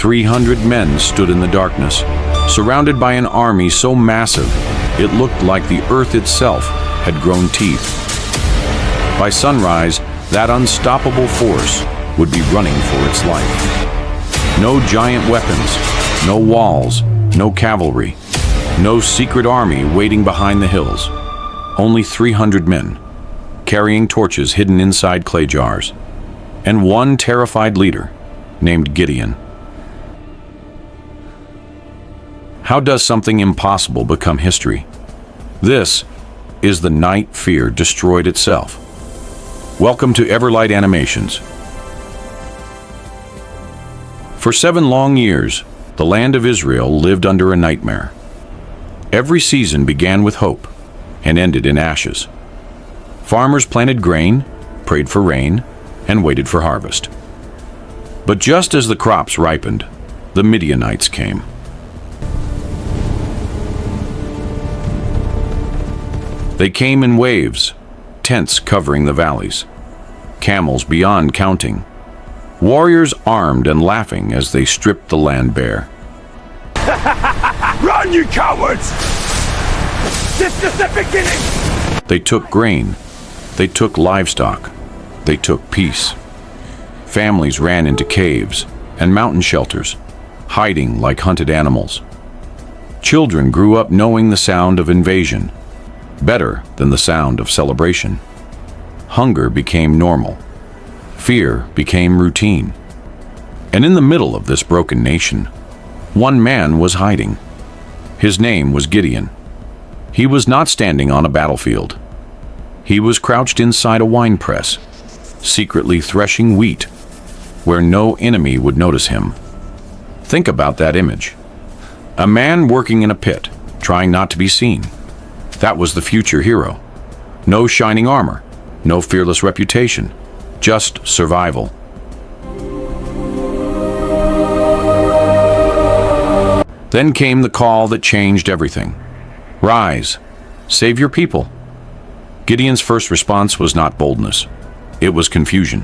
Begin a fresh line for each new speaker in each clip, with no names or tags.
300 men stood in the darkness, surrounded by an army so massive it looked like the earth itself had grown teeth. By sunrise, that unstoppable force would be running for its life. No giant weapons, no walls, no cavalry, no secret army waiting behind the hills. Only 300 men, carrying torches hidden inside clay jars, and one terrified leader named Gideon. How does something impossible become history? This is the night fear destroyed itself. Welcome to Everlight Animations. For 7 long years, the land of Israel lived under a nightmare. Every season began with hope and ended in ashes. Farmers planted grain, prayed for rain, and waited for harvest. But just as the crops ripened, the Midianites came. They came in waves, tents covering the valleys, camels beyond counting, warriors armed and laughing as they stripped the land bare.
Run, you cowards! This is the beginning!
They took grain, they took livestock, they took peace. Families ran into caves and mountain shelters, hiding like hunted animals. Children grew up knowing the sound of invasion better than the sound of celebration. Hunger became normal. Fear became routine. And in the middle of this broken nation, one man was hiding. His name was Gideon. He was not standing on a battlefield. He was crouched inside a winepress, secretly threshing wheat, where no enemy would notice him. Think about that image. A man working in a pit, trying not to be seen. That was the future hero. No shining armor, no fearless reputation, just survival. Then came the call that changed everything. Rise, save your people. Gideon's first response was not boldness. It was confusion.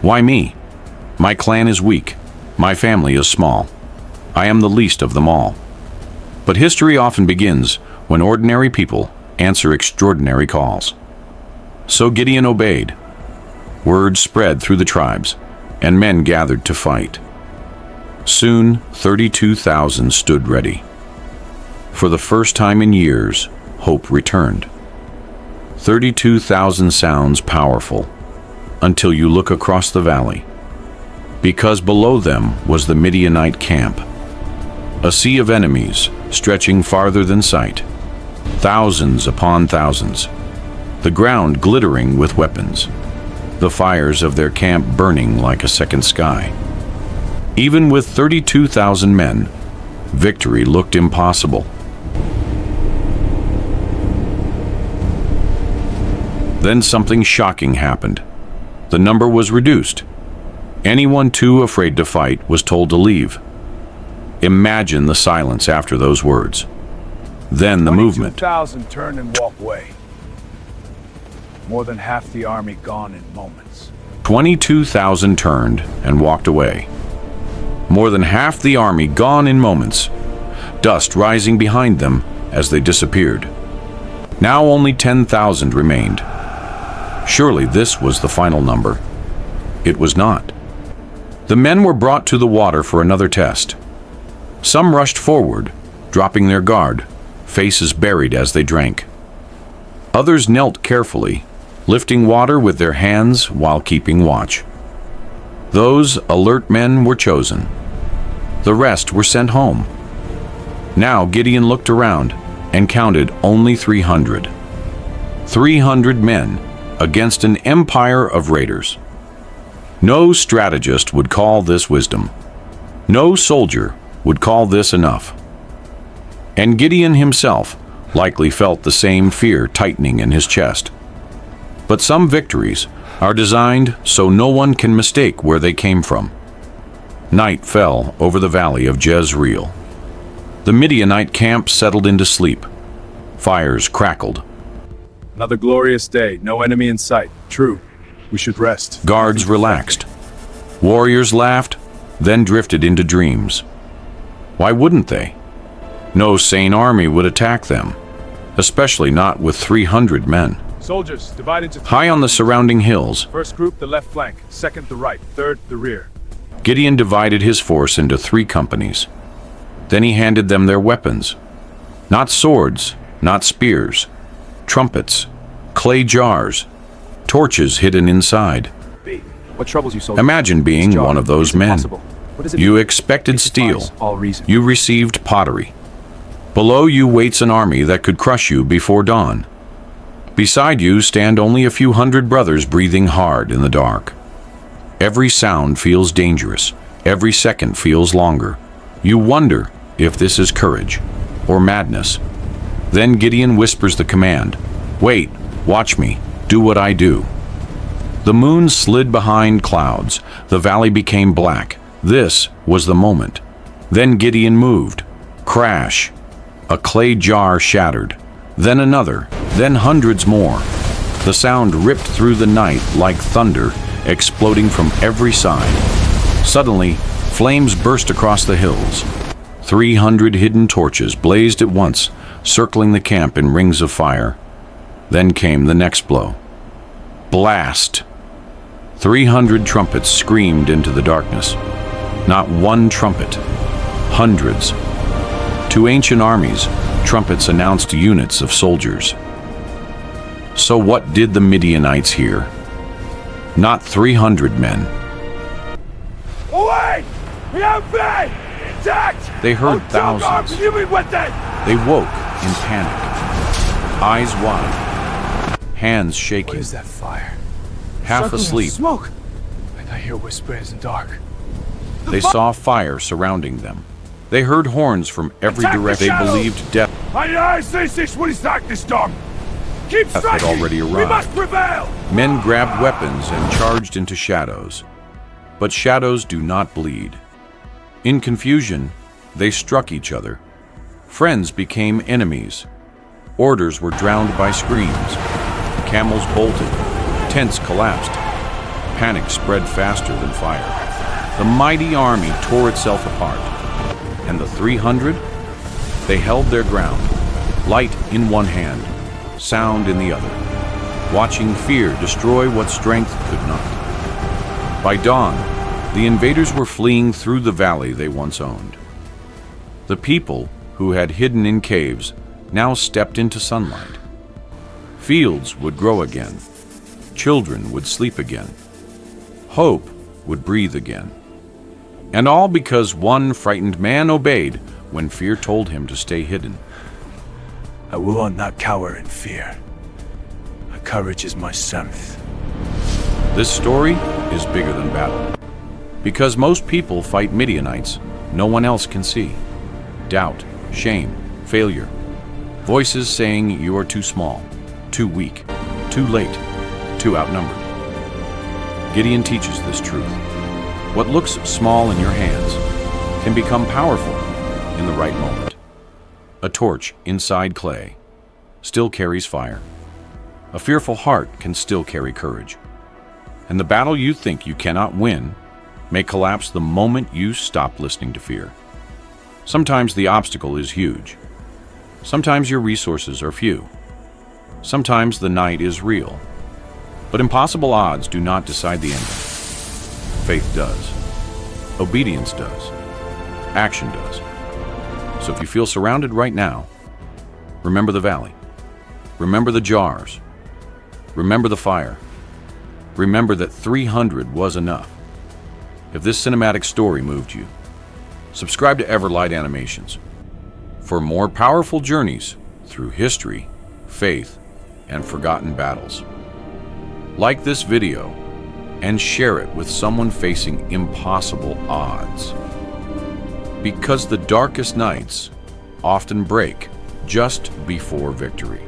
Why me? My clan is weak. My family is small. I am the least of them all. But history often begins when ordinary people answer extraordinary calls. So Gideon obeyed. Word spread through the tribes, and men gathered to fight. Soon, 32,000 stood ready. For the first time in years, hope returned. 32,000 sounds powerful, until you look across the valley, because below them was the Midianite camp, a sea of enemies stretching farther than sight, thousands upon thousands, the ground glittering with weapons, the fires of their camp burning like a second sky. Even with 32,000 men, victory looked impossible. Then something shocking happened. The number was reduced. Anyone too afraid to fight was told to leave. Imagine the silence after those words. Then the movement.
22,000 turned and walked away. More than half the army gone in moments.
22,000 turned and walked away. More than half the army gone in moments, dust rising behind them as they disappeared. Now only 10,000 remained. Surely this was the final number. It was not. The men were brought to the water for another test. Some rushed forward, dropping their guard, faces buried as they drank. Others knelt carefully, lifting water with their hands while keeping watch. Those alert men were chosen. The rest were sent home. Now Gideon looked around and counted only 300. 300 men against an empire of raiders. No strategist would call this wisdom. No soldier would call this enough. And Gideon himself likely felt the same fear tightening in his chest. But some victories are designed so no one can mistake where they came from. Night fell over the valley of Jezreel. The Midianite camp settled into sleep. Fires crackled.
Another glorious day, no enemy in sight. True, we should rest.
Guards relaxed. Warriors laughed. then drifted into dreams. Why wouldn't they? No sane army would attack them, especially not with 300 men.
Soldiers, divide into 3
High on the surrounding hills,
First group, the left flank. Second, the right. Third, the rear.
Gideon divided his force into 3 companies. Then he handed them their weapons. Not swords, not spears, trumpets, clay jars, torches hidden inside.
What troubles you, soldier?
Imagine being one of those men.
What is it?
You expected steel.
All reason.
You received pottery. Below you waits an army that could crush you before dawn. Beside you stand only a few hundred brothers breathing hard in the dark. Every sound feels dangerous. Every second feels longer. You wonder if this is courage or madness. Then Gideon whispers the command, "Wait, watch me, do what I do." The moon slid behind clouds. The valley became black. This was the moment. Then Gideon moved. Crash. A clay jar shattered. Then another. Then hundreds more. The sound ripped through the night like thunder, exploding from every side. Suddenly, flames burst across the hills. 300 hidden torches blazed at once, circling the camp in rings of fire. Then came the next blow. Blast! 300 trumpets screamed into the darkness. Not one trumpet. Hundreds. To ancient armies, trumpets announced units of soldiers. So what did the Midianites hear? Not 300 men.
Away! We have been intact!
They heard thousands. They woke in panic. Eyes wide. Hands shaking.
What is that fire?
Half asleep.
Smoke! I hear whisperings in the dark.
They saw fire surrounding them. They heard horns from every
Attack the
direction. They
shadows!
believed death
Keep
had
striking!
already
We
arrived.
must prevail!
Men grabbed weapons and charged into shadows. But shadows do not bleed. In confusion, they struck each other. Friends became enemies. Orders were drowned by screams. Camels bolted. Tents collapsed. Panic spread faster than fire. The mighty army tore itself apart. And the 300? They held their ground, light in one hand, sound in the other, watching fear destroy what strength could not. By dawn, the invaders were fleeing through the valley they once owned. The people, who had hidden in caves, now stepped into sunlight. Fields would grow again. Children would sleep again. Hope would breathe again. And all because one frightened man obeyed when fear told him to stay hidden.
I will not cower in fear. My courage is my strength.
This story is bigger than battle. Because most people fight Midianites no one else can see. Doubt, shame, failure. Voices saying you are too small, too weak, too late, too outnumbered. Gideon teaches this truth. What looks small in your hands can become powerful in the right moment. A torch inside clay still carries fire. A fearful heart can still carry courage. And the battle you think you cannot win may collapse the moment you stop listening to fear. Sometimes the obstacle is huge. Sometimes your resources are few. Sometimes the night is real. But impossible odds do not decide the ending. Faith does. Obedience does. Action does. So if you feel surrounded right now, remember the valley. Remember the jars. Remember the fire. Remember that 300 was enough. If this cinematic story moved you, subscribe to Everlight Animations for more powerful journeys through history, faith, and forgotten battles. Like this video and share it with someone facing impossible odds. Because the darkest nights often break just before victory.